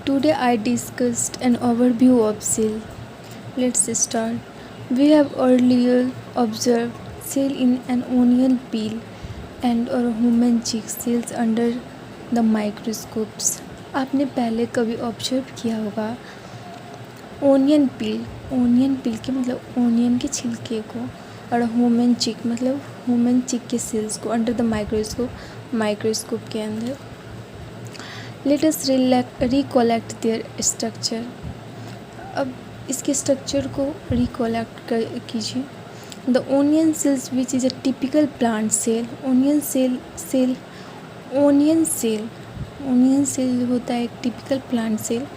Today I discussed an overview of cell. Let's start. We have earlier observed cell in an onion peel and or human cheek cells under the microscopes. आपने पहले कभी observe किया होगा onion peel के मतलब onion के छिलके को और ह्यूमन चिक मतलब ह्यूमन चिक के सेल्स को अंडर द माइक्रोस्कोप के अंदर. Let us recollect their structure. अब इसके स्ट्रक्चर को रिकोलेक्ट कीजिए. The onion cells which is a typical plant cell. Onion cell होता है एक typical plant cell.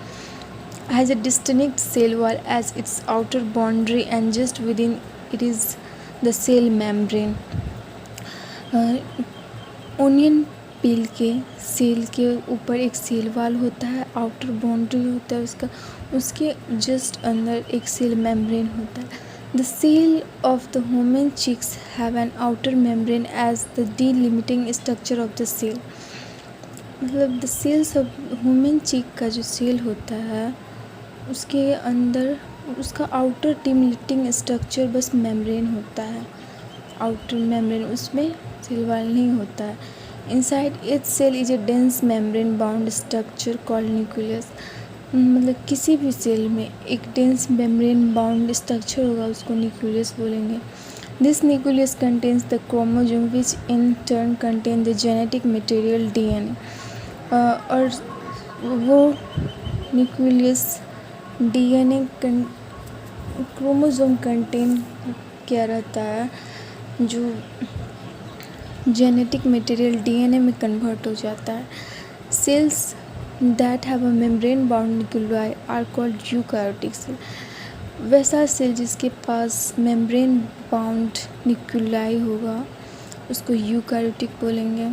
Has a distinct cell wall as its outer boundary and just within it is the cell membrane. Onion peel के cell के ऊपर एक cell wall होता है, outer boundary होता है उसके जस्ट अंदर एक सेल मेम्ब्रेन होता है. The cell of the human cheeks have an outer membrane as the delimiting structure of the cell. मतलब the cells of human cheek का जो सेल होता है उसके अंदर उसका आउटर डिलिमिटिंग स्ट्रक्चर बस मेम्ब्रेन होता है, आउटर मेम्ब्रेन, उसमें सेल वॉल नहीं होता है. Inside each cell is a dense membrane bound structure called nucleus. मतलब किसी भी सेल में एक डेंस मेम्ब्रेन बाउंड स्ट्रक्चर होगा, उसको न्यूक्लियस बोलेंगे. This nucleus contains the chromosome which in turn contain the genetic material DNA. और वो न्यूक्लियस DNA क्रोमोसोम कंटेन क्या रहता है, जो जेनेटिक मटेरियल DNA में कन्वर्ट हो जाता है. Cells that have a membrane bound nuclei are called eukaryotic cell. वैसा सेल जिसके पास मेम्ब्रेन बाउंड न्यूक्लियाई होगा उसको यूकैरियोटिक बोलेंगे,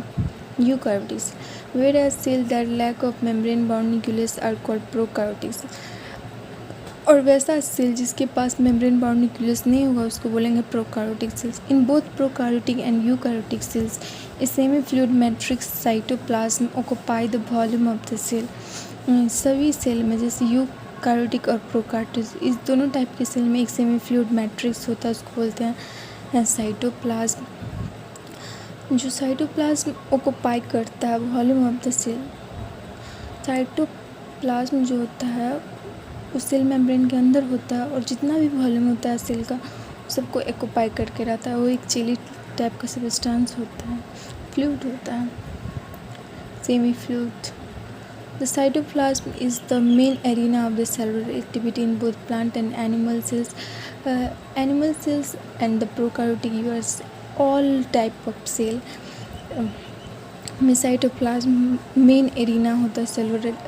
eukaryotic cell. Whereas cell that lack of membrane bound nucleus are called prokaryotic cell. और वैसा cell जिसके पास मेम्ब्रेन बाउंड न्यूक्लियस नहीं होगा उसको बोलेंगे prokaryotic cells. In both prokaryotic and eukaryotic cells a semi fluid matrix cytoplasm occupy the volume of the cell. सभी cell में जैसे यूकैरियोटिक और प्रोकैरियोटिक, इस दोनों टाइप के सेल में एक सेमी फ्लूइड मैट्रिक्स होता है, उसको बोलते हैं साइटोप्लाज्म. जो साइटोप्लाज्म ऑक्यूपाई करता है volume of the cell. Cytoplasm जो होता है उस सेल मेम्ब्रेन के अंदर होता है और जितना भी वॉल्यूम होता है सेल का सबको ऑक्यूपाई करके रहता है. वो एक जेली टाइप का सब्सटेंस होता है, फ्लूइड होता है, semi fluid. The cytoplasm is the main arena of the cellular activity in both plant and animal cells. Animal cells and the prokaryotic use all type of cell में cytoplasm main arena होता है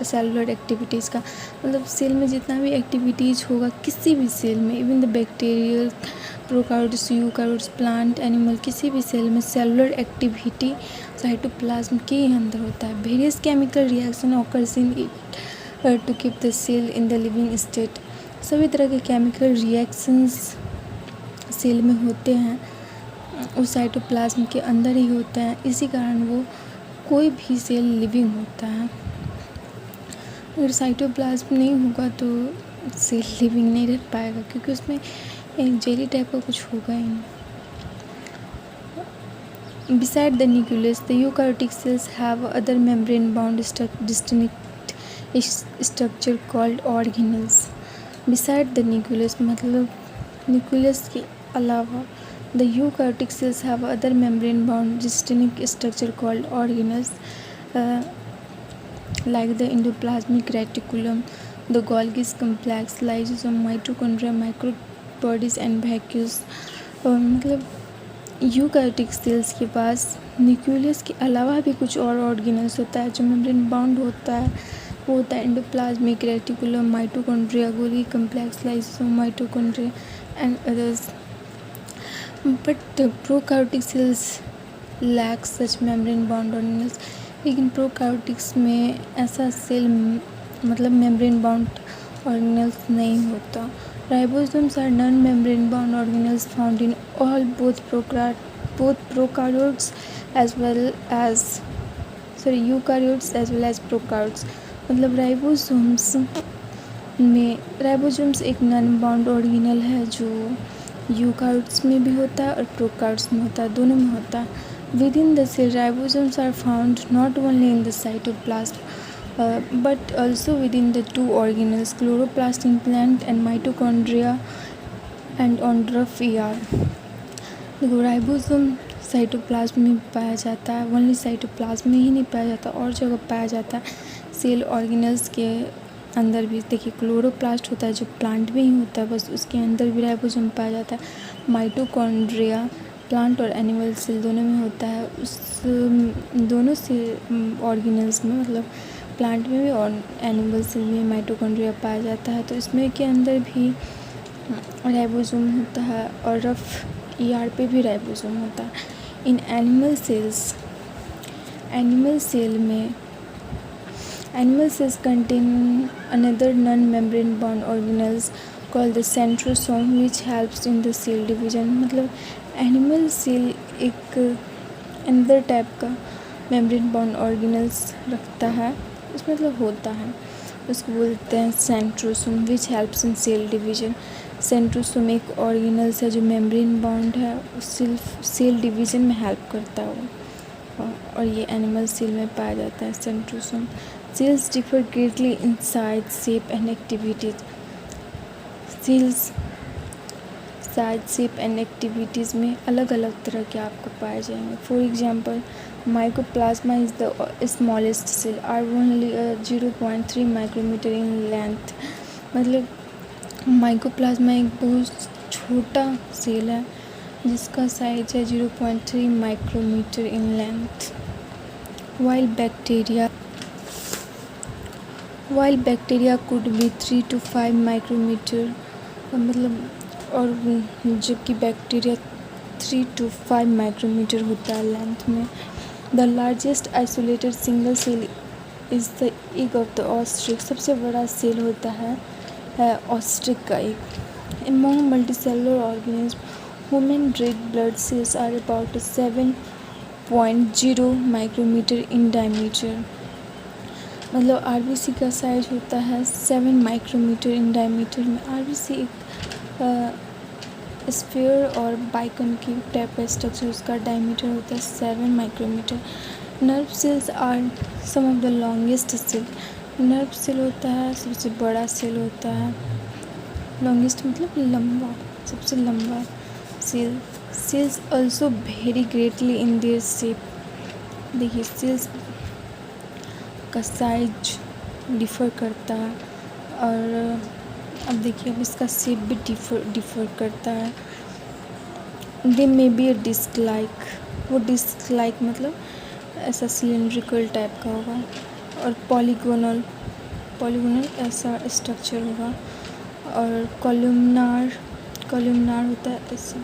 cellular activities का. मतलब cell में जितना भी activities होगा किसी भी सेल में, even the bacterial, prokaryotes, eukaryotes, plant, animal, किसी भी सेल में सेलुलर एक्टिविटी साइटोप्लाज्म के ही अंदर होता है. Various chemical reaction occurs in it to keep the cell in the living state. सभी तरह के केमिकल रिएक्शंस सेल में होते हैं, उस साइटोप्लाज्म के अंदर ही होते हैं. इसी कारण वो कोई भी सेल लिविंग होता है. अगर साइटोप्लाज्म नहीं होगा तो सेल लिविंग नहीं रह पाएगा, क्योंकि उसमें एक जेली टाइप का कुछ होगा ही नहीं. Beside the nucleus, the eukaryotic cells have other membrane-bound distinct structure called organelles. Beside the nucleus मतलब nucleus के अलावा the eukaryotic cells have other membrane-bound distinct structure called organelles, like the endoplasmic reticulum, the Golgi complex, lysosome, mitochondria, microbodies and vacuoles. मतलब eukaryotic cells के पास nucleus के अलावा भी कुछ और ऑर्गेनल्स होता है जो मेम्ब्रेन बाउंड होता है. वो होता है endoplasmic reticulum, mitochondria, Golgi complex, lysosome, mitochondria and others. But prokaryotic cells lack such membrane bound organelles. लेकिन प्रोकैरियोटिक्स में ऐसा सेल मतलब मेम्ब्रेन बाउंड ऑर्गेनल्स नहीं होता. Ribosomes are non-membrane bound organelles found in both prokaryotes as well as eukaryotes as well as prokaryotes. मतलब ribosomes एक non bound organelle है जो यूकार्योट्स में भी होता है और प्रोकार्योट्स में होता है, दोनों में होता है. Within the cell ribosomes are found not only in the cytoplasm but also within the two organelles chloroplast in plant and mitochondria and on rough ER. देखो राइबोसोम साइटोप्लाज्म में पाया जाता है, ओनली साइटोप्लाज्म में ही नहीं पाया जाता, और जगह पाया जाता है. सेल ऑर्गेनल्स के अंदर भी देखिए क्लोरोप्लास्ट होता है जो प्लांट में ही होता है, बस उसके अंदर भी राइबोसोम पाया जाता है. माइटोकॉन्ड्रिया प्लांट और एनिमल सेल दोनों में होता है. उस दोनों से ऑर्गेनल्स में मतलब प्लांट में भी और एनिमल सेल में माइटोकॉन्ड्रिया पाया जाता है. तो इसमें के अंदर भी राइबोसोम होता है और रफ ER पे भी राइबोसोम होता है. In animal cells contain another non-membrane bound organelles called the centrosome which helps in the cell division. मतलब एनिमल सेल एक अंदर टाइप का मेम्ब्रेन बाउंड ऑर्गेनल्स रखता है, उसमें मतलब होता है, उसको बोलते हैं centrosome which helps in cell division. Centrosome एक ऑर्गेनल्स है जो मेम्ब्रेन बाउंड है, सेल डिवीजन में हेल्प करता है वो, और ये एनिमल सेल में पाया जाता है centrosome. Cells differ greatly in size, shape and activities. Cells size, shape and activities में अलग अलग तरह के आपको पाए जाएंगे. For example mycoplasma is the smallest cell are only 0.3 micrometer in length. मतलब माइकोप्लाज्मा एक बहुत छोटा सेल है जिसका साइज है 0.3 micrometer in length. While bacteria could be 3 to 5 micrometer, मतलब और जबकि बैक्टीरिया 3 to 5 माइक्रोमीटर होता है लेंथ में. The largest isolated single cell is the egg of the ostrich. सबसे बड़ा सेल होता है ऑस्ट्रिच का egg. Among multicellular organism human red blood cells are about 7.0 micrometer in diameter. मतलब RBC का साइज होता है 7 माइक्रोमीटर इन डायमीटर में. RBC एक स्फीयर और बाइकॉन्केव टाइप का स्ट्रक्चर, उसका डायमीटर होता है 7 micrometer. Nerve cells are some of the longest cell. Nerve cell होता है सबसे बड़ा सेल होता है, लॉन्गेस्ट मतलब लंबा, सबसे लंबा cell. Cells also vary greatly in their shape. देखिए सेल्स का साइज डिफ़र करता है, और अब देखिए अब इसका शेप भी डिफ़र करता है. They may be a disc like, वो डिस्क लाइक मतलब ऐसा सिलेंड्रिकल टाइप का होगा, और पॉलीगोनल ऐसा स्ट्रक्चर होगा, और कॉलमनार होता है ऐसा,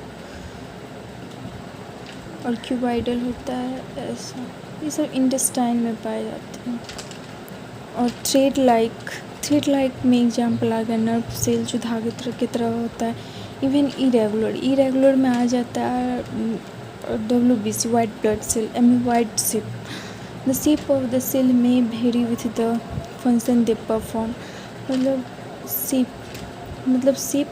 और क्यूबाइडल होता है ऐसा. ये सब इंटेस्टाइन में पाए जाते हैं. और थ्रेड लाइक में एग्जाम्पल आ गया नर्व सेल जो धागे की तरह होता है. इवन इरेगुलर में आ जाता है WBC white blood cell, amoeboid shape. The shape of the cell में vary with the function they perform. मतलब शेप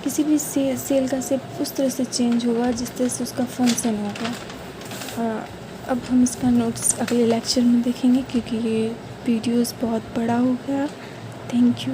किसी भी सेल का शेप उस तरह से चेंज होगा जिस तरह से उसका फंक्शन होगा. अब हम इसका नोट्स अगले लेक्चर में देखेंगे क्योंकि ये वीडियोस बहुत बड़ा हो गया. Thank you.